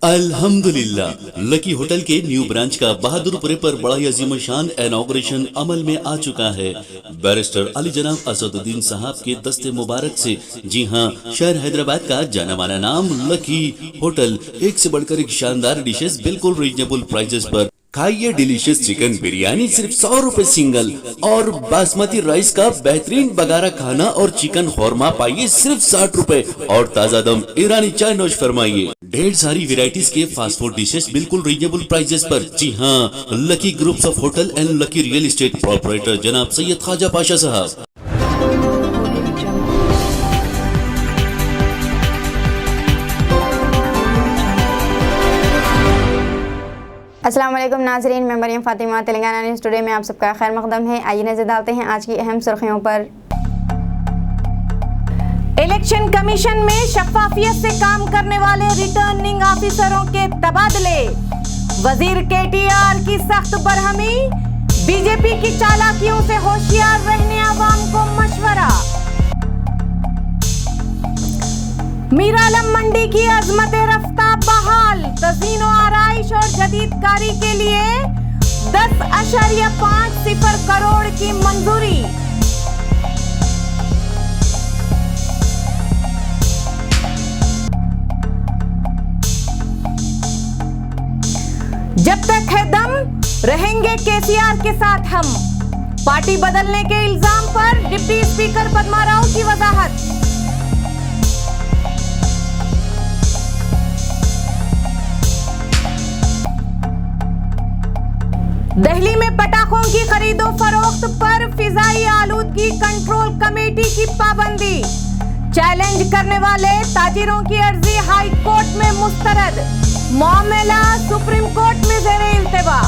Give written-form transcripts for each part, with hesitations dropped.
अल्हम्दुलिल्लाह lucky hotel के new branch का बहादुरपुरे पर बड़ा ही अजीम शान इनॉग्रेशन अमल में आ चुका है। बैरिस्टर अली जनाब असदुद्दीन साहब के दस्ते मुबारक से। जी हां, शहर हैदराबाद का जाना माना नाम लकी होटल, एक से बढ़कर एक शानदार डिशेस बिल्कुल रीजनेबल प्राइसेस पर। खाइए डिलीशियस चिकन बिरयानी सिर्फ 100 रुपए सिंगल, और बासमती राइस का बेहतरीन बगारा खाना और चिकन खौरमा पाइए सिर्फ 60 रुपए, और ताजा दम ईरानी चाय नोश फरमाइए। ढेर सारी वेराइटीज के फास्ट फूड डिशेस बिल्कुल रीजनेबल प्राइसेस पर। जी हाँ, lucky groups of hotel and lucky real estate proprietor जनाब सैयद ख्वाजा पाशा साहब। अस्सलाम वालेकुम नाज़रीन, मैं मरियम फातिमा, तेलंगाना न्यूज़ टुडे में आप सबका खैर मकदम है। आइए नजर डालते हैं आज की अहम सुर्खियों पर। इलेक्शन कमीशन में शफाफियत से काम करने वाले रिटर्निंग ऑफिसरों के तबादले, वजीर केटीआर की सख्त बरहमी, बीजेपी की चालाकियों से होशियार रहने आवाम को मशवरा। मीरालम मंडी की अजमत रफ्ता बहाल, तज़ीनो आराइश और जदीदकारी के लिए 10.50 करोड़ की मंजूरी। जब तक है दम रहेंगे केसीआर के साथ हम, पार्टी बदलने के इल्जाम पर डिप्टी स्पीकर पद्मा राव की वजाहत। दिल्ली में पटाखों की खरीदो फरोख्त पर फिजाई आलूदगी कंट्रोल कमेटी की पाबंदी, चैलेंज करने वाले ताजिरों की अर्जी हाई कोर्ट में मुस्तरद, मामला सुप्रीम कोर्ट में ज़ेरे इल्तिवा।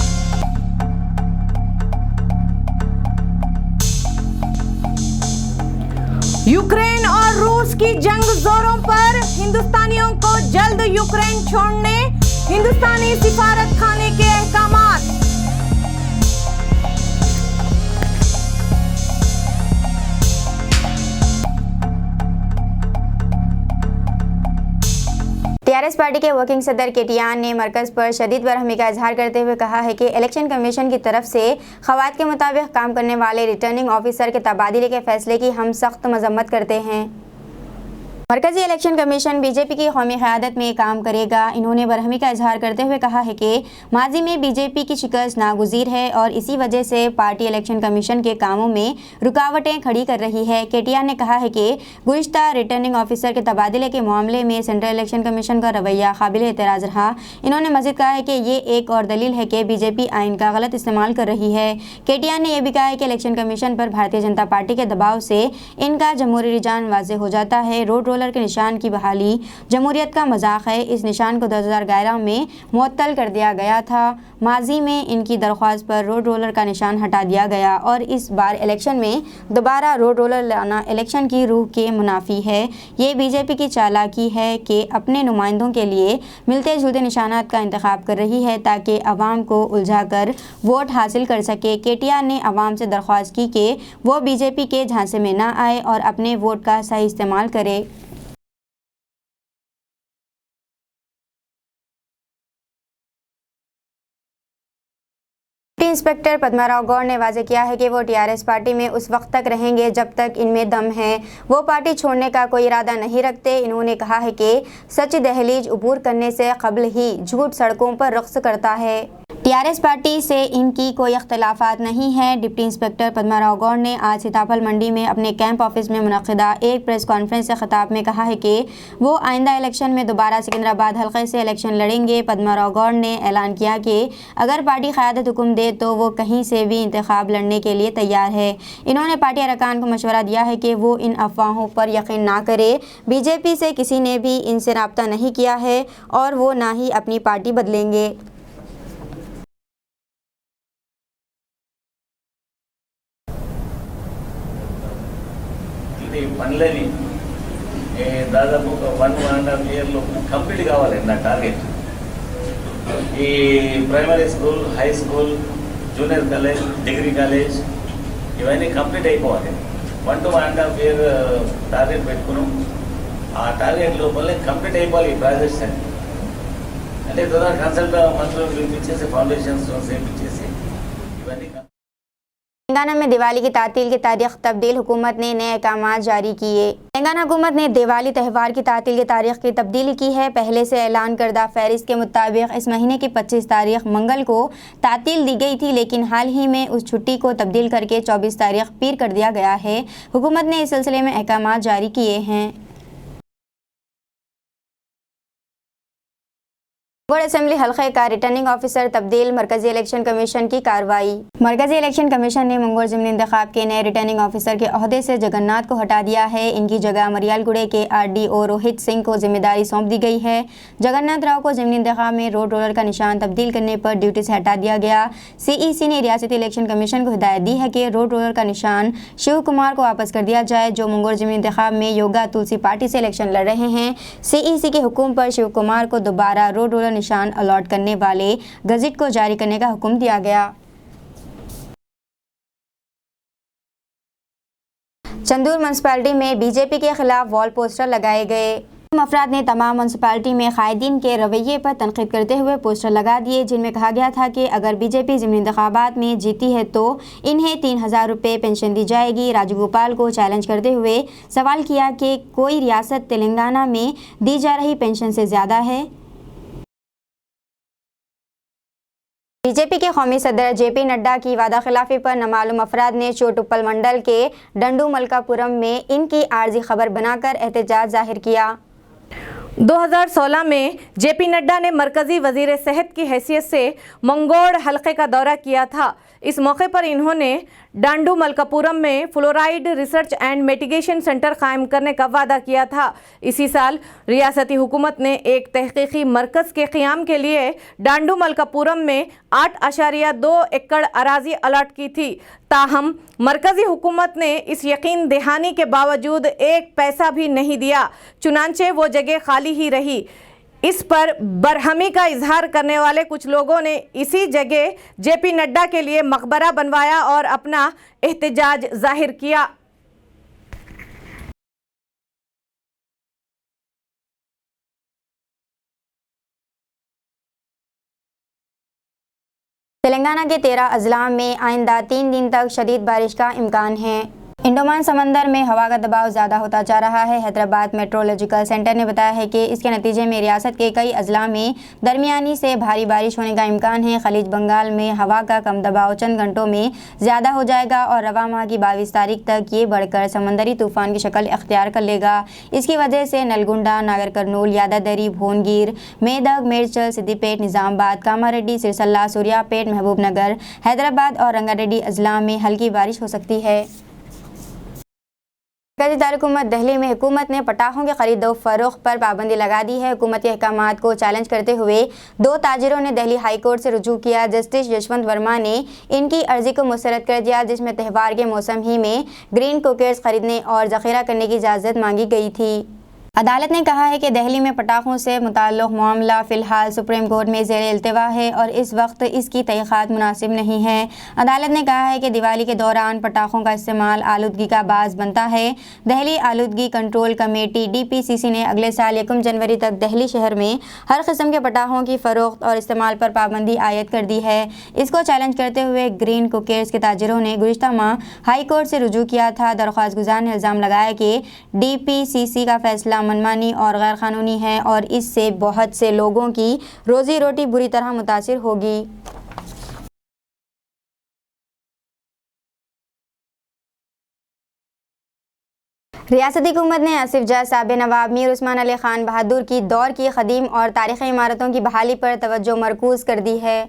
यूक्रेन और रूस की जंग जोरों पर, हिंदुस्तानियों को जल्द यूक्रेन छोड़ने हिंदुस्तानी सिफारत खाने के अहकामात। टीआरएस पार्टी के वर्किंग सदर केटीआर ने मरकज पर शदीद बरहमी का इजहार करते हुए कहा है कि इलेक्शन कमीशन की तरफ से ख़वात के मुताबिक काम करने वाले रिटर्निंग ऑफिसर के तबादले के फैसले की हम सख्त मजम्मत करते हैं। मरकजी इलेक्शन कमीशन बीजेपी की कौमी क़यादत में काम करेगा। इन्होंने बरहमी का इजहार करते हुए कहा है कि माजी में बीजेपी की शिकस्त नागुज़ीर है और इसी वजह से पार्टी इलेक्शन कमीशन के कामों में रुकावटें खड़ी कर रही है। केटीआर ने कहा है कि गुज़िश्ता रिटर्निंग ऑफिसर के तबादले के मामले में सेंट्रल इलेक्शन कमीशन का रवैया काबिल एतराज़ रहा। इन्होंने मज़ीद कहा है कि ये एक और दलील है कि बीजेपी आइन का गलत इस्तेमाल कर रही है। केटीआर ने यह भी कहा है कि इलेक्शन कमीशन पर भारतीय जनता पार्टी के दबाव से इनका जमहूरी रुझान वाज़ेह हो जाता है। रोड रोलर के निशान की बहाली जमहूरियत का मजाक है। इस निशान को 2011 में मुअत्तल कर दिया गया था। माजी में इनकी दरख्वास्त पर रोड रोलर का निशान हटा दिया गया और इस बार इलेक्शन में दोबारा रोड रोलर लाना इलेक्शन की रूह के मुनाफी है। ये बीजेपी की चालाकी है कि अपने नुमाइंदों के लिए मिलते जुलते निशानात का इंतखाब कर रही है ताकि अवाम को उलझा कर वोट हासिल कर सके। केटीआर ने अवाम से दरख्वास्त की कि वो बीजेपी के झांसे में ना आए और अपने वोट का सही इस्तेमाल करे। इंस्पेक्टर पद्मा राव गौड़ ने वाज़ेह किया है कि वो टीआरएस पार्टी में उस वक्त तक रहेंगे जब तक इनमें दम है। वो पार्टी छोड़ने का कोई इरादा नहीं रखते। इन्होंने कहा है कि सच दहलीज अबूर करने से कबल ही झूठ सड़कों पर रक़्स करता है। टीआरएस पार्टी से इनकी कोई अख्तिलाफ़ात नहीं है। डिप्टी इंस्पेक्टर पद्मा राव गौड़ ने आज सीताफल मंडी में अपने कैंप ऑफिस में मुनक़िदा एक प्रेस कॉन्फ्रेंस से खिताब में कहा है कि वो आइंदा इलेक्शन में दोबारा सिकंदराबाद हल्के से इलेक्शन लड़ेंगे। पद्मा राव गौड़ ने ऐलान किया कि अगर पार्टी क़यादत हुक्म दे तो वो कहीं से भी इंतखाब लड़ने के लिए तैयार है। इन्होंने पार्टी अरकान को मशवरा दिया है कि वो इन अफवाहों पर यकीन ना करे। बीजेपी से किसी ने भी इनसे रब्ता नहीं किया है और वो ना ही अपनी पार्टी बदलेंगे। పనులని దాదాపు ఒక 1.5 ఇయర్లో కంప్లీట్ కావాలండి నా టార్గెట్. ఈ primary school, high school, junior college, degree college ఇవన్నీ కంప్లీట్ అయిపోవాలి. 1 to 1.5 year టార్గెట్ పెట్టుకున్నాం. ఆ టార్గెట్ లోపలే కంప్లీట్ అయిపోవాలి ఈ ప్రాజెక్ట్స్ అని. అంటే తొందర కన్సల్ట్ మంత్రులను పిలిపించేసి ఫౌండేషన్ స్టోన్స్ వేయించేసి ఇవన్నీ तेलंगाना में दिवाली की तातील की तारीख तब्दील, हुकूमत ने नए अहकाम जारी किए। तेलंगाना हुकूमत ने दिवाली त्यौहार की तातील की तारीख की तब्दीली की है। पहले से ऐलान करदा फहरिस्त के मुताबिक इस महीने की 25 तारीख मंगल को तातील दी गई थी, लेकिन हाल ही में उस छुट्टी को तब्दील करके 24 तारीख पीर कर दिया गया है। हुकूमत ने इस सिलसिले में अहकाम जारी किए हैं। मंगोड़ असेंबली हल्के का रिटर्निंग ऑफिसर तब्दील, मरकजी इलेक्शन कमीशन की कार्रवाई। मरकजी इलेक्शन कमीशन ने मंगोड़ ज़िमनी इंतखाब के नए रिटर्निंग ऑफिसर के ओहदे से जगन्नाथ को हटा दिया है। इनकी जगह मरियालगुड़े के RDO रोहित सिंह को जिम्मेदारी सौंप दी गई है। जगन्नाथ राव को ज़िमनी इंतखाब में रोड रोलर का निशान तब्दील करने पर ड्यूटी से हटा दिया गया। CEC ने रियासती इलेक्शन कमीशन को हिदायत दी है कि रोड रोलर का निशान शिव कुमार को वापस कर दिया जाए, जो मंगोड़ ज़िमनी इंतखाब में योगा तुलसी पार्टी से इलेक्शन लड़ रहे हैं। CEC के हुक्म पर शिव कुमार को दोबारा रोड रोलर निशान अलॉट करने वाले गजट को जारी करने का हुक्म दिया गया। चंदूर म्यूनसिपालिटी में बीजेपी के खिलाफ वॉल पोस्टर लगाए गए। अफराद ने तमाम म्यूनसिपालिटी में कायदीन के रवैये पर तनकीद करते हुए पोस्टर लगा दिए, जिनमें कहा गया था कि अगर बीजेपी ज़िमनी इंतखाबात में जीती है तो इन्हें 3000 रुपये पेंशन दी जाएगी। राजगोपाल को चैलेंज करते हुए सवाल किया कि कोई रियासत तेलंगाना में दी जा रही पेंशन से ज़्यादा है। बीजेपी के कौमी सदर JP नड्डा की वादा खिलाफी पर नामालूम अफराद ने चोटुप्पल मंडल के डंडू मलकापुरम में इनकी आर्जी खबर बनाकर एहतजाज जाहिर किया। 2016 में JP नड्डा ने मरकजी वजीर सेहत की हैसियत से मंगोड़ हलके का दौरा किया था। इस मौके पर इन्होंने डांडू मलकापुरम में fluoride research and mitigation centre कायम करने का वादा किया था। इसी साल रियासती हुकूमत ने एक तहकीकी मरकज़ के क़याम के लिए डांडू मलकापुरम में 8.2 एकड़ अराजी अलाट की थी। ताहम मरकज़ी हुकूमत ने इस यकीन दहानी के बावजूद एक पैसा भी नहीं दिया, चुनांचे वो जगह खाली ही रही। इस पर बरहमी का इजहार करने वाले कुछ लोगों ने इसी जगह JP नड्डा के लिए मकबरा बनवाया और अपना एहतजाज जाहिर किया। तेलंगाना के 13 अजला में आइंदा 3 दिन तक शदीद बारिश का इम्कान है। इंडोमान समंदर में हवा का दबाव ज़्यादा होता जा रहा है। हैदराबाद मेट्रोलॉजिकल सेंटर ने बताया है कि इसके नतीजे में रियासत के कई अजला में दरमियानी से भारी बारिश होने का इम्कान है। खलीज बंगाल में हवा का कम दबाव चंद घंटों में ज़्यादा हो जाएगा और रवा माह की 22 तारीख तक ये बढ़कर समंदरी तूफ़ान की शक्ल इख्तियार कर लेगा। इसकी वजह से नलगुंडा, नागर कर्नूल, यादादरी, भोनगिर, मेदक, मेडचल, सिद्दीपेट, निज़ामाबाद, कामारेड्डी, सिरसल्ला, सूर्यापेट, महबूबनगर, हैदराबाद और रंगारेड्डी अजला में हल्की बारिश हो सकती है। दारकूमत दिल्ली में हुकूमत ने पटाखों के खरीदो फरोख्त पर पाबंदी लगा दी है। हुकूमत के अहकामात को चैलेंज करते हुए 2 ताजिरों ने दिल्ली हाई कोर्ट से रुजू किया। जस्टिस यशवंत वर्मा ने इनकी अर्जी को मुस्तरद कर दिया, जिसमें त्यौहार के मौसम ही में ग्रीन कुकर्स खरीदने और ज़ख़ीरा करने की इजाज़त मांगी गई थी। अदालत ने कहा है कि दिल्ली में पटाखों से मुताल्लिक़ मामला फ़िलहाल सुप्रीम कोर्ट में ज़ेर इल्तिवा है और इस वक्त इसकी तहक़ीक़ात मुनासिब नहीं है। अदालत ने कहा है कि दिवाली के दौरान पटाखों का इस्तेमाल आलूदगी का बाज़ बनता है। दिल्ली आलूदगी कंट्रोल कमेटी DPCC ने अगले साल 1 जनवरी तक दिल्ली शहर में हर किस्म के पटाखों की फ़रोख्त और इस्तेमाल पर पाबंदी आयद कर दी है। इसको चैलेंज करते हुए ग्रीन कुकर्स के ताजिरों ने गुज़िश्ता माह हाई कोर्ट से रुजू किया था। दरख्वास्त गुज़ार ने इल्ज़ाम लगाया कि DPCC का फ़ैसला मनमानी और गैर कानूनी है और इससे बहुत से लोगों की रोजी रोटी बुरी तरह मुतासिर होगी। रियासती हुकूमत ने आसिफ जाह, साबिक़ नवाब मीर उस्मान अली खान बहादुर की दौर की क़दीम और तारीख़ी इमारतों की बहाली पर तवज्जो मरकूज़ कर दी है।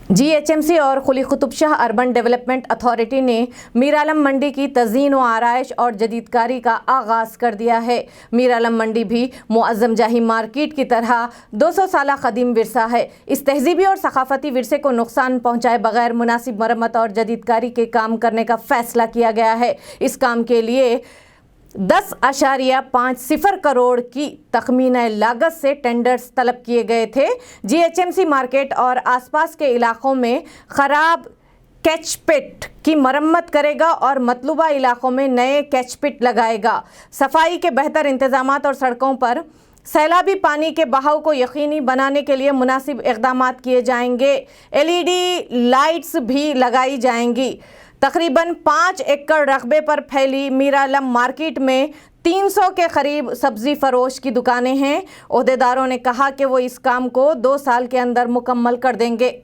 GHMC और Quli Qutub Shah Urban Development Authority ने मीर आलम मंडी की तज़ीन व आराइश और जदीदकारी का आगाज़ कर दिया है। मीर आलम मंडी भी मुअज़्ज़म जाही मार्केट की तरह 200 साला क़दीम विरसा है। इस तहज़ीबी और सक़ाफ़ती विरसे को नुकसान पहुँचाए बगैर मुनासिब मरम्मत और जदीदकारी के काम करने का फ़ैसला किया गया है। इस काम के लिए 10.50 करोड़ की तखमीना लागत से टेंडर्स तलब किए गए थे। GHMC मार्केट और आसपास के इलाकों में ख़राब कैच पिट की मरम्मत करेगा और मतलूबा इलाकों में नए कैच पिट लगाएगा। सफाई के बेहतर इंतजामात और सड़कों पर सैलाबी पानी के बहाव को यकीनी बनाने के लिए मुनासिब इक़दाम किए जाएंगे। LED लाइट्स भी लगाई जाएंगी। तकरीबन 5 एकड़ रकबे पर फैली मीरालम मार्केट में 300 के करीब सब्जी फरोश की दुकानें हैं। ओहदेदारों ने कहा कि वो इस काम को 2 साल के अंदर मुकम्मल कर देंगे।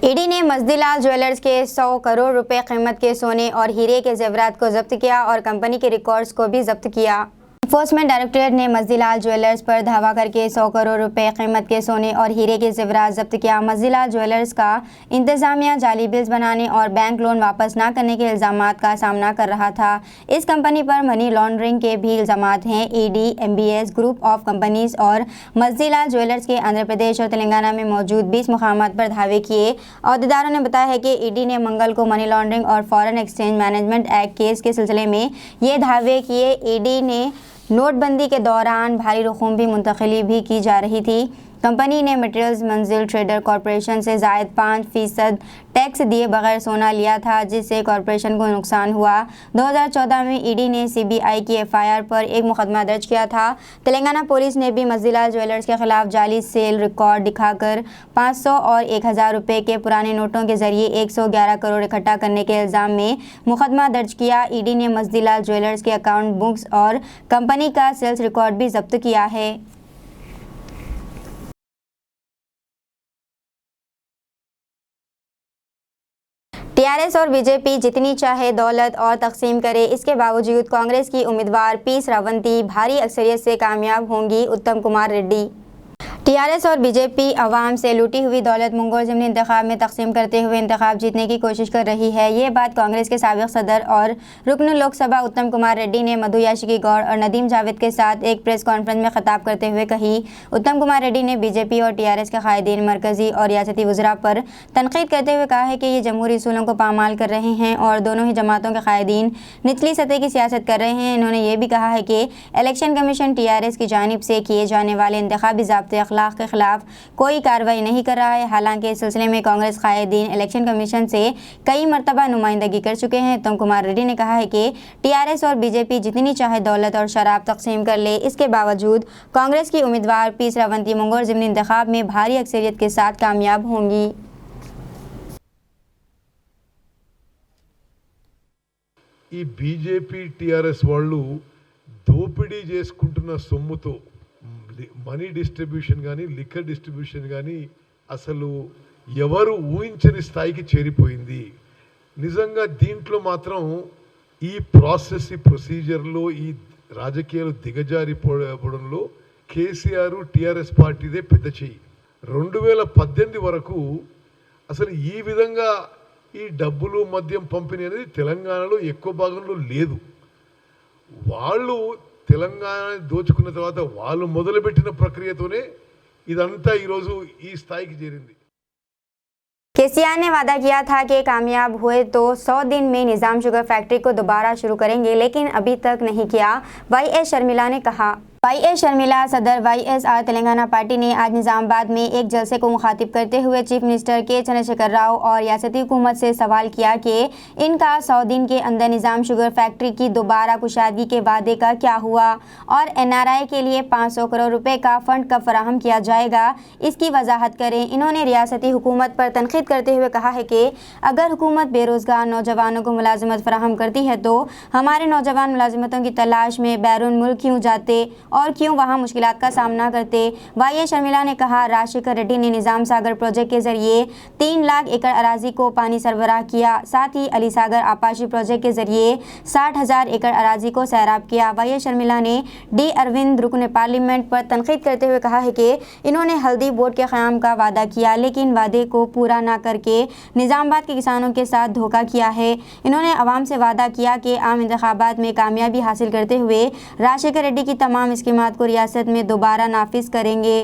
ईडी ने मजदीलाल ज्वेलर्स के 100 करोड़ रुपए कीमत के सोने और हीरे के जेवरात को जब्त किया और कंपनी के रिकॉर्ड्स को भी जब्त किया। एनफोर्समेंट डायरेक्टरेट ने मजदीलाल ज्वेलर्स पर धावा करके 100 करोड़ रुपए कीमत के सोने और हीरे के जेवरात जब्त किया। मजदीलाल ज्वेलर्स का इंतजामिया जाली बिल्स बनाने और बैंक लोन वापस न करने के इल्जामात का सामना कर रहा था। इस कंपनी पर मनी लॉन्ड्रिंग के भी इल्जामात हैं। ED, MBS group of companies और मजदीलाल ज्वेलर्स के आंध्र प्रदेश और तेलंगाना में मौजूद 20 मुकामात पर धावे किए। अहदेदारों ने बताया है कि ईडी ने मंगल को मनी लॉन्ड्रिंग और foreign exchange management act case के सिलसिले में ये धावे किए। ईडी ने नोटबंदी के दौरान भारी रकूम भी मुंतकिली भी की जा रही थी। कंपनी ने मटेरियल्स मंजिल ट्रेडर कॉरपोरेशन से ज़ायद 5% टैक्स दिए बगैर सोना लिया था, जिससे कॉरपोरेशन को नुकसान हुआ। 2014 में ईडी ने CBI की FIR पर एक मुकदमा दर्ज किया था। तेलंगाना पुलिस ने भी मजदीलाल ज्वेलर्स के खिलाफ जाली सेल रिकॉर्ड दिखाकर 500 और 1000 रुपये के पुराने नोटों के जरिए 111 करोड़ इकट्ठा करने के इल्ज़ाम में मुकदमा दर्ज किया। ईडी ने मजदीलाल ज्वेलर्स के अकाउंट बुक्स और कंपनी का सेल्स रिकॉर्ड भी जब्त किया है। टीआरएस और बीजेपी जितनी चाहे दौलत और तकसीम करे, इसके बावजूद कांग्रेस की उम्मीदवार पी श्रावंती भारी अक्सरियत से कामयाब होंगी। उत्तम कुमार रेड्डी। टीआरएस और बीजेपी अवाम से लूटी हुई दौलत मंगोल ज़िमनी इंतखाब में तकसीम करते हुए इंतखाब जीतने की कोशिश कर रही है। ये बात कांग्रेस के साबिक़ सदर और रुकन लोकसभा उत्तम कुमार रेड्डी ने मधु याशिकी गौड़ और नदीम जावेद के साथ एक प्रेस कॉन्फ्रेंस में खिताब करते हुए कही। उत्तम कुमार रेड्डी ने बीजेपी और टीआरएस के कायदीन मरकज़ी और रियासती वज़रा पर तनकीद करते हुए कहा है कि ये जमहूरी उसूलों को पामाल कर रहे हैं और दोनों ही जमातों के कायदीन निचली सतह की सियासत कर रहे हैं। इन्होंने ये भी कहा है कि इलेक्शन कमीशन टीआरएस की जानिब से किए जाने वाले इंतखाबी ज़ाब्ते अखलाक के खिलाफ कोई कार्रवाई नहीं कर रहा है। हालांकि इस सिलसिले में कांग्रेस कायदीन इलेक्शन कमीशन से कई मरतबा नुमाइंदगी कर चुके हैं। उत्तम कुमार रेड्डी ने कहा है कि टीआरएस और बीजेपी जितनी चाहे दौलत और शराब तकसीम कर ले, इसके बावजूद कांग्रेस की उम्मीदवार पी श्रावंती मंगोल ज़िमनी इंतखाब में भारी अक्सरियत के साथ कामयाब होंगी। ఈ బీజేపీ టీఆర్ఎస్ వాళ్ళు దోపిడీ చేసుకుంటున్న సొమ్ముతో మనీ డిస్ట్రిబ్యూషన్ కానీ లిక్కర్ డిస్ట్రిబ్యూషన్ కానీ అసలు ఎవరు ఊహించని స్థాయికి చేరిపోయింది. నిజంగా దీంట్లో మాత్రం ఈ ప్రాసెస్, ఈ ప్రొసీజర్లో ఈ రాజకీయాలు దిగజారిపోవడంలో కేసీఆర్ టీఆర్ఎస్ పార్టీదే పెద్ద చెయ్యి. 2018 వరకు అసలు ఈ విధంగా ఈ డబ్బులు మద్యం పంపిణీ అనేది తెలంగాణలో ఎక్కువ భాగంలో లేదు. వాళ్ళు తెలంగాణ దోచుకున్న తర్వాత వాళ్ళు మొదలుపెట్టిన ప్రక్రియతోనే ఇదంతా ఈరోజు ఈ స్థాయికి చేరింది. केसीआर ने वादा किया था कि कामयाब हुए तो 100 दिन में निज़ाम शुगर फैक्ट्री को दोबारा शुरू करेंगे, लेकिन अभी तक नहीं किया। YS शर्मिला ने कहा। YS शर्मिला सदर YSR तेलंगाना पार्टी ने आज निज़ामाबाद में एक जलसे को मुखातिब करते हुए चीफ मिनिस्टर के चंद्रशेखर राव और रियासती हुकूमत से सवाल किया कि इनका 100 दिन के अंदर निज़ाम शुगर फैक्ट्री की दोबारा कुशादगी के वादे का क्या हुआ और NRI के लिए 500 करोड़ रुपए का फंड कब फराहम किया जाएगा, इसकी वजाहत करें। इन्होंने रियासती हुकूमत पर तनकीद करते हुए कहा है कि अगर हुकूमत बेरोज़गार नौजवानों को मुलाजिमत फराहम करती है तो हमारे नौजवान मुलाजिमतों की तलाश में बैरून मुल्क क्यों जाते और क्यों वहां मुश्किलात का सामना करते। YS शर्मिला ने कहा, राजशेखर रेड्डी ने निज़ाम सागर प्रोजेक्ट के जरिए 3 लाख एकड़ अराजी को पानी सरबराह किया। साथ ही अली सागर आपाशी प्रोजेक्ट के जरिए 60,000 एकड़ अराजी को सैराब किया। YS शर्मिला ने D अरविंद रुकन पार्लियामेंट पर तनकीद करते हुए कहा है कि इन्होंने हल्दी बोर्ड के क़याम का वादा किया, लेकिन वादे को पूरा ना करके निज़ामाबाद के किसानों के साथ धोखा किया है। इन्होंने अवाम से वादा किया कि आम इंतखाबात में कामयाबी हासिल करते हुए राजशेखर रेड्डी की तमाम स्कीमात को रियासत में दोबारा नाफिज करेंगे।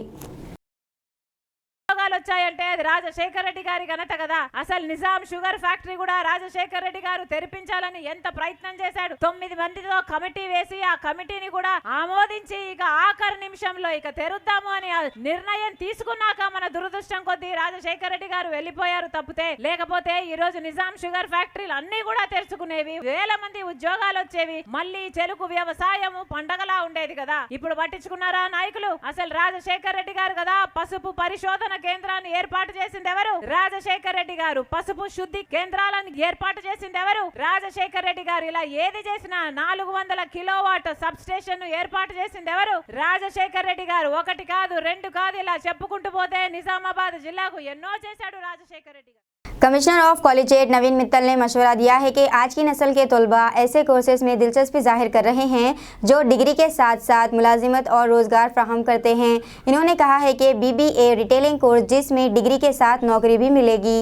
వచ్చాయంటే అది రాజశేఖర్ రెడ్డి గారి ఘనత కదా. అసలు నిజాం షుగర్ ఫ్యాక్టరీ కూడా రాజశేఖర్ రెడ్డి గారు తెరిపించాలని ఎంత ప్రయత్నం చేశాడు. 9 మందితో కమిటీ వేసి ఆ కమిటీని కూడా ఆమోదించి ఇక ఆఖరి నిమిషంలో ఇక తెరుద్దాము అని నిర్ణయం తీసుకున్నాక మన దురదృష్టం కొద్దీ రాజశేఖర్ రెడ్డి గారు వెళ్ళిపోయారు తప్పితే, లేకపోతే ఈ రోజు నిజాం షుగర్ ఫ్యాక్టరీలు అన్ని కూడా తెరుచుకునేవి, వేల మంది ఉద్యోగాలు వచ్చేవి, మళ్ళీ చెరుకు వ్యవసాయము పండగలా ఉండేది కదా. ఇప్పుడు పట్టించుకున్నారా నాయకులు? అసలు రాజశేఖర్ రెడ్డి గారు కదా పసుపు పరిశోధన కేంద్రాన్ని ఏర్పాటు చేసింది ఎవరు? రాజశేఖర్ రెడ్డి గారు. పసుపు శుద్ధి కేంద్రాలను ఏర్పాటు చేసింది ఎవరు? రాజశేఖర్ రెడ్డి గారు. ఇలా ఏది చేసినా 400 కిలోవాట్ సబ్ స్టేషన్ ఏర్పాటు చేసింది ఎవరు? రాజశేఖర్ రెడ్డి గారు. ఒకటి కాదు, రెండు కాదు, ఇలా చెప్పుకుంటూ పోతే నిజామాబాద్ జిల్లాకు ఎన్నో చేశాడు రాజశేఖర్ రెడ్డి గారు. कमिश्नर ऑफ कॉलेजिएट नवीन मित्तल ने मशवरा दिया है कि आज की नस्ल के तलबा ऐसे कोर्सेज में दिलचस्पी जाहिर कर रहे हैं जो डिग्री के साथ साथ मुलाजिमत और रोज़गार फ्राहम करते हैं। इन्होंने कहा है कि BBA रिटेलिंग कोर्स जिसमें डिग्री के साथ नौकरी भी मिलेगी।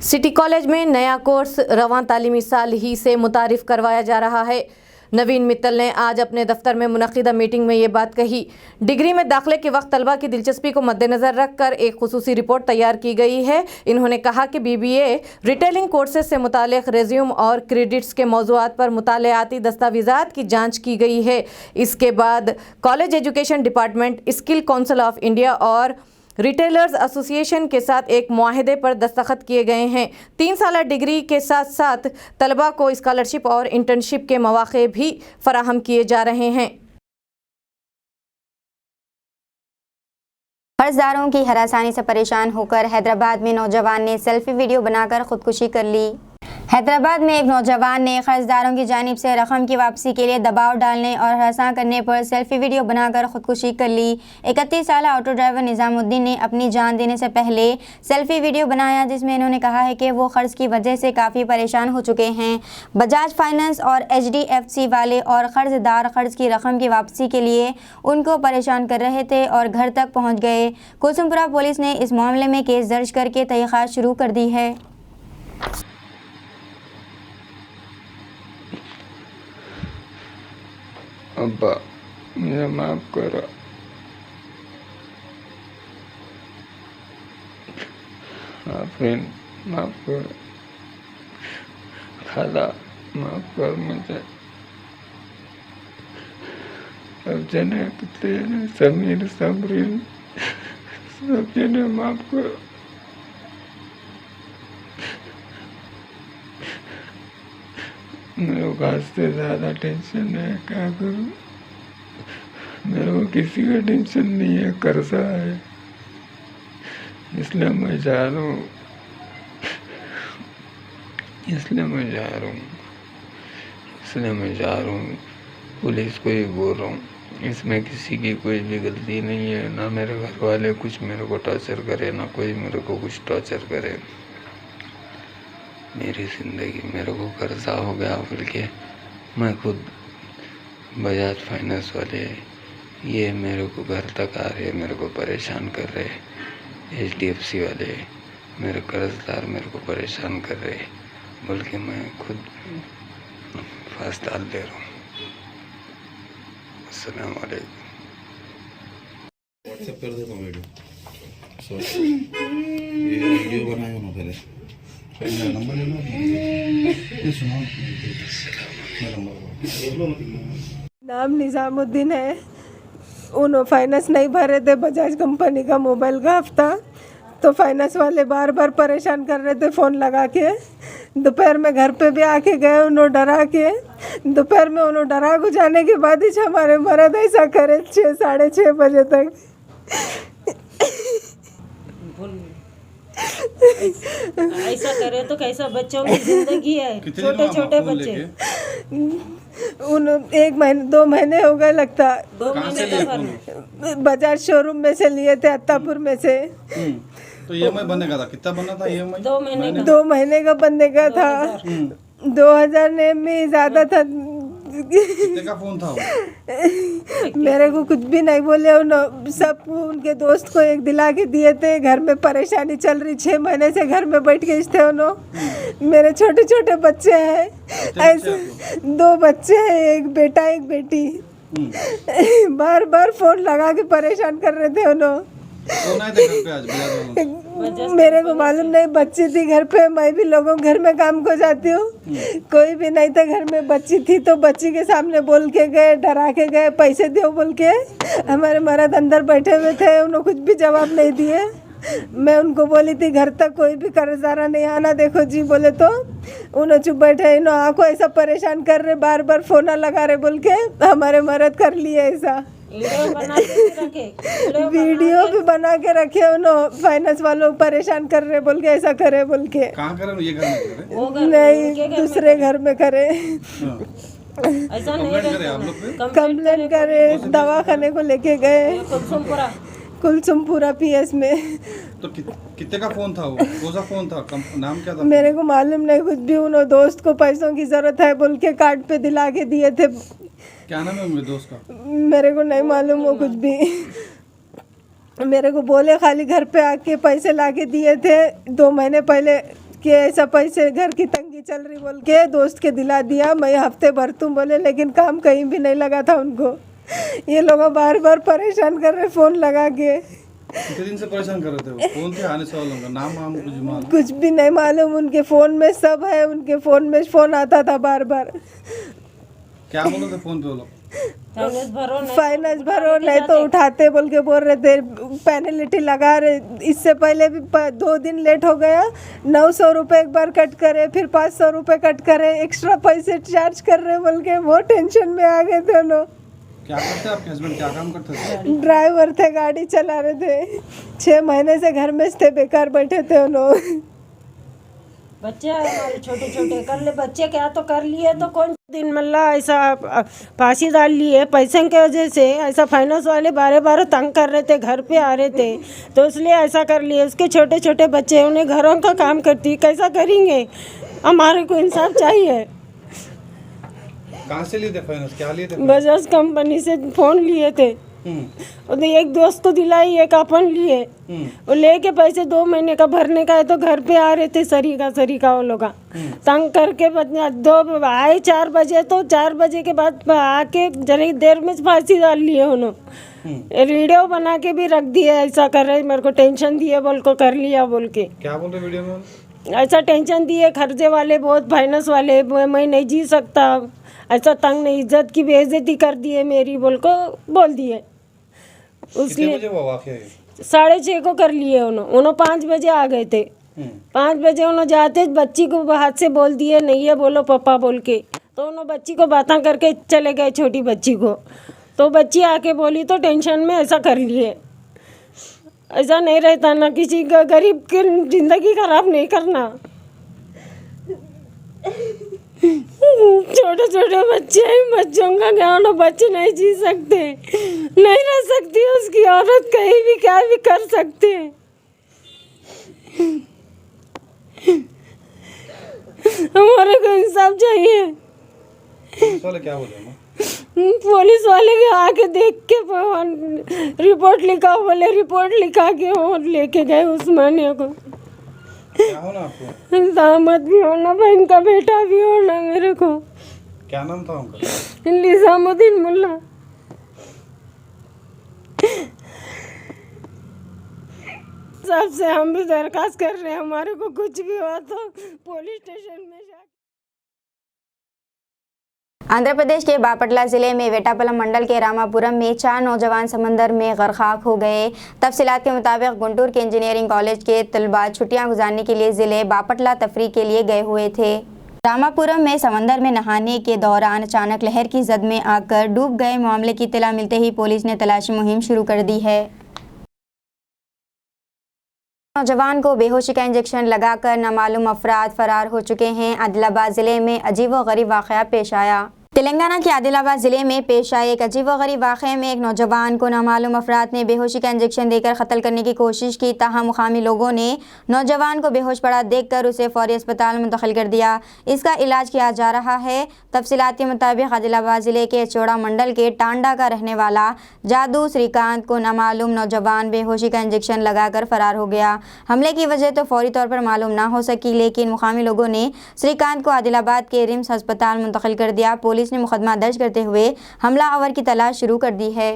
सिटी कॉलेज में नया कोर्स रवां तालीमी साल ही से मुतारिफ करवाया जा रहा है। नवीन मित्तल ने आज अपने दफ्तर में मुनक़िदा मीटिंग में ये बात कही। डिग्री में दाखिले के वक्त तलबा की दिलचस्पी को मद्देनज़र रखकर एक खुसूसी रिपोर्ट तैयार की गई है। इन्होंने कहा कि BBA रिटेलिंग कोर्सेज से मुतालिक रेज्यूम और क्रेडिट्स के मौज़ूआत पर मुतालियाती दस्तावेज़ात की जाँच की गई है। इसके बाद college education department, skill council of India और रिटेलर्स एसोसिएशन के साथ एक मुआहदे पर दस्तखत किए गए हैं। 3 साल डिग्री के साथ साथ तलबा को स्कॉलरशिप और इंटर्नशिप के मौक़े भी फराहम किए जा रहे हैं। कर्जदारों की हरासानी से परेशान होकर हैदराबाद में नौजवान ने सेल्फी वीडियो बनाकर खुदकुशी कर ली। हैदराबाद में एक नौजवान ने कर्जदारों की जानिब से रकम की वापसी के लिए दबाव डालने और हरासा करने पर सेल्फी वीडियो बनाकर खुदकुशी कर ली। 31 साल ऑटो ड्राइवर निज़ामुद्दीन ने अपनी जान देने से पहले सेल्फी वीडियो बनाया जिसमें इन्होंने कहा है कि वो कर्ज की वजह से काफ़ी परेशान हो चुके हैं। बजाज फाइनेंस और HDFC वाले और कर्जदार कर्ज की रकम की वापसी के लिए उनको परेशान कर रहे थे और घर तक पहुँच गए। कुलसुमपुरा पुलिस ने इस मामले में केस दर्ज करके तहक़ीक़ात शुरू कर दी है। अब्बा मुझे माफ करो, आफरीन माफ कर, खाला माफ कर मुझे, सब जने कितने समीर सबरीन सब जने माफ करो। मेरे को आज से ज़्यादा टेंशन है, क्या करूँ? मेरे को किसी का टेंशन नहीं है, कर्जा है, इसलिए मैं जा रहा हूँ, इसलिए मैं जा रहा हूँ, पुलिस को ही बोल रहा हूँ। इसमें किसी की कोई भी गलती नहीं है, ना मेरे घर वाले कुछ मेरे को टॉर्चर करे, ना कोई मेरे को कुछ टॉर्चर करे। मेरी ज़िंदगी मेरे को कर्जा हो गया बोल के मैं खुद बजाज फाइनेंस वाले ये मेरे को घर तक आ रहे, मेरे को परेशान कर रहे, HDFC वाले मेरे कर्जदार मेरे को परेशान कर रहे बोल के मैं खुद फांस डाल दे रहा हूँ। अस्सलाम वालेकुम। व्हाट्सएप कर देता हूँ वीडियो। ये वीडियो बनाया ना पहले मेरा नंबर ले लो, ये सुनाओ मेरा नंबर। नाम निज़ामुद्दीन है। उन्होंने फाइनेंस नहीं भरे थे, बजाज कंपनी का मोबाइल का हफ्ता, तो फाइनेंस वाले बार बार परेशान कर रहे थे फ़ोन लगा के। दोपहर में घर पे भी आके गए, उन्होंने डरा के, दोपहर में उन्होंने डरा को जाने के बाद ही हमारे मर्द ऐसा करे 6 साढ़े 6 बजे तक। ऐसा करे तो कैसा बच्चों की जिंदगी है, छोटे छोटे बच्चे। उन 1 महीने 2 महीने हो गए लगता। 2 महीने का बजाज शोरूम में से लिए थे, अत्तापुर में से। तो EMI बनने का था, कितना बनना था EMI? 2 महीने का। 2 महीने का बनने का था। 2000 ने में ज़्यादा था। कितने का फोन था वो? मेरे को कुछ भी नहीं बोले, सब उनके दोस्त को एक दिला के दिए थे। घर में परेशानी चल रही, 6 महीने से घर में बैठ के थे उन्होंने। मेरे छोटे छोटे बच्चे हैं, ऐसे 2 बच्चे हैं, एक बेटा एक बेटी। बार बार फोन लगा के परेशान कर रहे थे उन्होंने। कौन आए थे घर पे आज बजाज वालों? मेरे को मालूम नहीं, बच्ची थी घर पे, मैं भी लोगों के घर में काम को जाती हूँ, कोई भी नहीं था घर में, बच्ची थी तो बच्ची के सामने बोल के गए, डरा के गए, पैसे दो बोल के। हमारे मर्द अंदर बैठे हुए थे, उन्होंने कुछ भी जवाब नहीं दिए। मैं उनको बोली थी घर तक कोई भी कर्जदारा नहीं आना, देखो जी बोले तो उन्होंने चुप बैठे, इन्हों आँखों ऐसा परेशान कर रहे, बार बार फोन लगा रहे बोल के हमारे मर्द कर लिए ऐसा। वीडियो भी बना के रखे उन्होंने, फाइनेंस वालों परेशान कर रहे बोल के, ऐसा करे बोल के। कहाँ करे? ये घर में करे? नहीं, दूसरे घर में करे। ऐसा नहीं करे आप लोग पे? कंप्लेंट करे, दवाखाने को लेके गए कुलसुमपुरा PS में। तो कितने का फोन था वो? कौन सा फोन था? नाम क्या था? मेरे को मालूम नहीं कुछ भी, उन्होंने दोस्त को पैसों की जरूरत है बोल के कार्ड पे दिला के दिए थे। क्या नाम है मेरे दोस्त का? मेरे को नहीं मालूम वो कुछ भी, मेरे को बोले खाली घर पे आके पैसे ला के दिए थे 2 महीने पहले कि ऐसा पैसे घर की तंगी चल रही बोल के दोस्त के दिला दिया, मैं हफ्ते भर तुम बोले, लेकिन काम कहीं भी नहीं लगा था उनको। ये लोग बार बार परेशान कर रहे फोन लगा के। कितने दिन से परेशान कर रहे थे वो? कौन थे आने से वालों का नाम कुछ भी नहीं मालूम, उनके फोन में सब है, उनके फोन में फोन आता था बार बार। क्या बोल रहे थे फोन पे वो लोग? फाइनेंस भरो नहीं तो उठाते बोल के बोल रहे थे, पेनल्टी लगा रहे। इससे पहले भी 2 दिन लेट हो गया, 900 रुपये एक बार कट करे, फिर 500 रुपये कट करे, एक्स्ट्रा पैसे चार्ज कर रहे बोल के बहुत टेंशन में आ गए थे लोग। क्या करते आपके हस्बैंड? क्या काम करते थे? ड्राइवर थे, गाड़ी चला रहे थे। 6 महीने से घर में थे, बेकार बैठे थे उन्होंने। बच्चे हमारे छोटे छोटे कर ले, बच्चे क्या तो कर लिए तो कौन दिन मल्ला ऐसा फांसी डाल लिए पैसे के वजह से। ऐसा फाइनेंस वाले बारे बारे तंग कर रहे थे, घर पे आ रहे थे तो इसलिए ऐसा कर लिए। उसके छोटे छोटे बच्चे, उन्हें घरों का काम करती, कैसा करेंगे? हमारे को इंसाफ चाहिए। कहाँ से लिए थे फाइनेंस? क्या लिए थे? बजाज कंपनी से फोन लिए थे, एक दोस्त को दिलाई, एक अपन लिए। वो लेके पैसे 2 महीने का भरने का है तो घर पे आ रहे थे सरीका वो लोग तंग करके। 2 आए 4 बजे, तो 4 बजे के बाद आके जरी देर में फांसी डाल लिए उन्होंने। वीडियो बना के भी रख दिए, ऐसा कर रहे, मेरे को टेंशन दिए बोल को कर लिया बोल के। क्या बोल रहे वीडियो में? ऐसा टेंशन दिए, खर्चे वाले बहुत, फाइनेंस वाले, मैं नहीं जी सकता, ऐसा तंग नहीं, इज्जत की बेइज्जती कर दिए मेरी बोल को बोल दिए। उसलिए 6:30 को कर लिए उन्होंने 5 बजे आ गए थे। 5 बजे उन्होंने जाते बच्ची को हाथ से बोल दिए, नहीं है बोलो पापा बोल के, तो उन्होंने बच्ची को बातें करके चले गए, छोटी बच्ची को। तो बच्ची आके बोली तो टेंशन में ऐसा कर लिए। ऐसा नहीं रहता ना, किसी का गरीब की जिंदगी खराब नहीं करना। छोटे छोटे बच्चे हैं, बच्चों का क्या होना, बच्चे नहीं जी सकते, नहीं रह सकती उसकी औरत, कहीं भी क्या भी कर सकते हैं। हमारे को इंसाफ चाहिए। पुलिस वाले क्या बोले? पुलिस वाले के आके देख के रिपोर्ट लिखा, बोले रिपोर्ट लिखा के वो लेके गए उस्मानिया को। क्या होना आपको? दामाद भी होना, बहन का बेटा भी होना मेरे को। क्या नाम था उनका? निजामुद्दीन मुल्ला। सबसे हम भी दरखास्त कर रहे हैं, हमारे को कुछ भी हुआ तो पुलिस स्टेशन में आंध्र प्रदेश के बापटला जिले में वेटापलम मंडल के रामापुरम में 4 नौजवान समंदर में गर्क हो गए। तफसीलात के मुताबिक गुंटूर के इंजीनियरिंग कॉलेज के तलबा छुट्टियां गुजारने के लिए जिले बापटला तफरी के लिए गए हुए थे। रामापुरम में समंदर में नहाने के दौरान अचानक लहर की जद में आकर डूब गए। मामले की इत्तला मिलते ही पुलिस ने तलाशी मुहिम शुरू कर दी है। नौजवान को बेहोशी का इंजेक्शन लगाकर नामालूम अफराद फरार हो चुके हैं। आदिलाबाद जिले में अजीबोगरीब वाक़या पेश आया। तेलंगाना के आदिलाबाद जिले में पेश आए एक अजीबोगरीब वाक़े में एक नौजवान को नामालूम अफराद ने बेहोशी का इंजेक्शन देकर कत्ल करने की कोशिश की। ताहम मुकामी लोगों ने नौजवान को बेहोश पड़ा देखकर उसे फौरी अस्पताल में मुंतकिल कर दिया। इसका इलाज किया जा रहा है। तफसीलात के मुताबिक आदिलाबाद जिले के चौड़ा मंडल के टांडा का रहने वाला जादू श्रीकांत को नामालूम नौजवान बेहोशी का इंजेक्शन लगाकर फरार हो गया। हमले की वजह तो फौरी तौर पर मालूम ना हो सकी, लेकिन मुकामी लोगों ने श्रीकांत को आदिलाबाद के रिम्स अस्पताल मुंतकिल कर दिया। पुलिस ने मुकदमा दर्ज करते हुए हमलावर की तलाश शुरू कर दी है।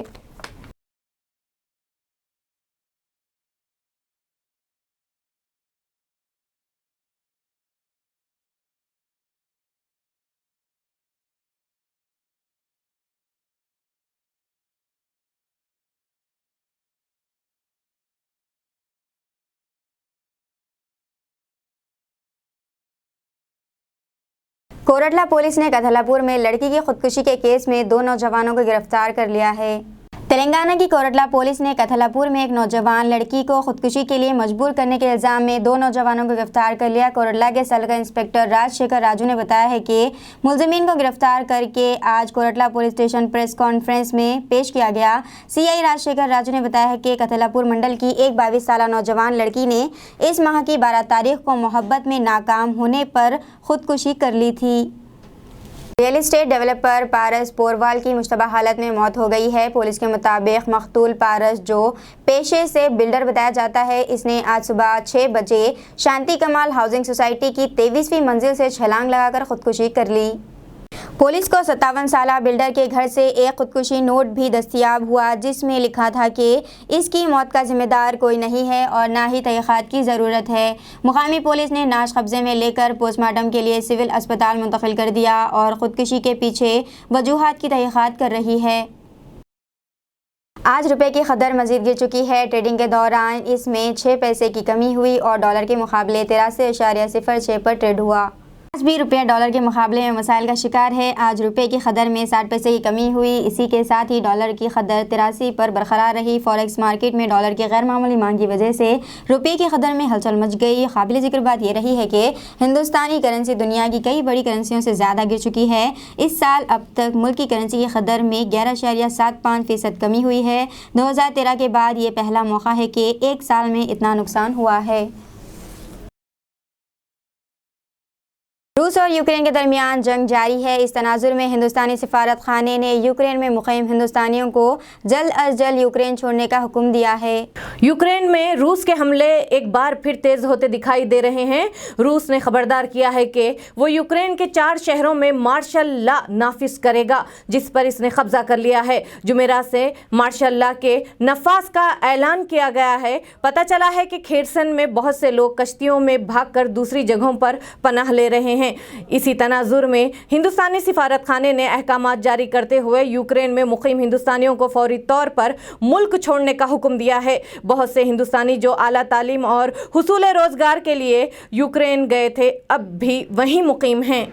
कोरटला पुलिस ने कथलापुर में लड़की की खुदकुशी के केस में 2 नौजवानों को गिरफ्तार कर लिया है। तेलंगाना की कोरटला पुलिस ने कथलापुर में एक नौजवान लड़की को खुदकुशी के लिए मजबूर करने के इल्जाम में 2 नौजवानों को गिरफ्तार कर लिया। कोरटला के सलगा इंस्पेक्टर राजशेखर राजू ने बताया है कि मुलजिमीन को गिरफ्तार करके आज Koratla police station press conference में पेश किया गया। सीआई राजशेखर राजू ने बताया है कि कथलापुर मंडल की एक 22 साल नौजवान लड़की ने इस माह की 12 तारीख को मोहब्बत में नाकाम होने पर खुदकुशी कर ली थी। रियल एस्टेट डेवलपर पारस पोरवाल की मुश्तबा हालत में मौत हो गई है। पुलिस के मुताबिक मकतूल पारस, जो पेशे से बिल्डर बताया जाता है, इसने आज सुबह 6 बजे शांति कमाल हाउसिंग सोसाइटी की 23वीं मंजिल से छलांग लगाकर खुदकुशी कर ली। पुलिस को 57 साला बिल्डर के घर से एक खुदकुशी नोट भी दस्तयाब हुआ, जिसमें लिखा था कि इसकी मौत का जिम्मेदार कोई नहीं है और ना ही तहक़ीक़ात की ज़रूरत है। मुकामी पुलिस ने नाश कब्जे में लेकर पोस्टमार्टम के लिए सिविल अस्पताल मुंतकिल कर दिया और ख़ुदकुशी के पीछे वजूहात की तहक़ीक़ात कर रही है। आज रुपए की कदर मज़ीद गिर चुकी है। ट्रेडिंग के दौरान इसमें 6 पैसे की कमी हुई और डॉलर के मुकाबले 83.06 पर ट्रेड हुआ। आज भी रुपया डॉलर के मुकाबले में मसाइल का शिकार है। आज रुपए की कदर में 60 पैसे की कमी हुई। इसी के साथ ही डॉलर की कदर 83 पर बरकरार रही। फॉरेक्स मार्केट में डॉलर की गैर मामूली मांग की वजह से रुपये की कदर में हलचल मच गई। काबिल ज़िक्र बात यह रही है कि हिंदुस्तानी करेंसी दुनिया की कई बड़ी करेंसियों से ज़्यादा गिर चुकी है। इस साल अब तक मुल्क की करेंसी की कदर में 11.75% कमी हुई है। 2013 के बाद ये पहला मौका है कि एक साल में इतना नुकसान हुआ है। रूस और यूक्रेन के दरमियान जंग जारी है। इस तनाजुर में हिंदुस्तानी सिफारत खाने ने यूक्रेन में मुक़ीम हिंदुस्तानियों को जल्द अज जल्द यूक्रेन छोड़ने का हुक्म दिया है। यूक्रेन में रूस के हमले एक बार फिर तेज होते दिखाई दे रहे हैं। रूस ने खबरदार किया है कि वो यूक्रेन के 4 शहरों में मार्शल लॉ नाफिज करेगा, जिस पर इसने कब्जा कर लिया है। जुमेरात से मार्शल लॉ के नफाज का ऐलान किया गया है। पता चला है कि खेरसन में बहुत से लोग कश्तियों में भागकर दूसरी जगहों पर पनाह ले रहे हैं। इसी तनाजुर में हिंदुस्तानी सिफारत खाने ने अहकामात जारी करते हुए यूक्रेन में मुकीम हिंदुस्तानियों को फौरी तौर पर मुल्क छोड़ने का हुक्म दिया है। बहुत से हिंदुस्तानी जो आला तालीम और हुसूल रोजगार के लिए यूक्रेन गए थे, अब भी वहीं मुकीम हैं।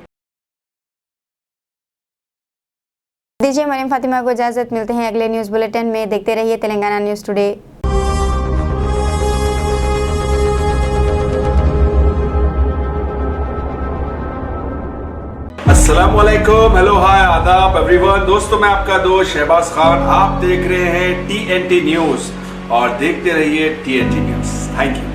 दीजिए मरियम फातिमा को इजाज़त। मिलते हैं अगले न्यूज़ बुलेटिन में। देखते रहिए तेलंगाना न्यूज़ टुडे। अस्सलामुअलैकुम, हेलो, हाय, आदाब एवरीवन। दोस्तों, मैं आपका दोस्त शहबाज खान। आप देख रहे हैं TNT न्यूज़ और देखते रहिए TNT न्यूज़। Thank you.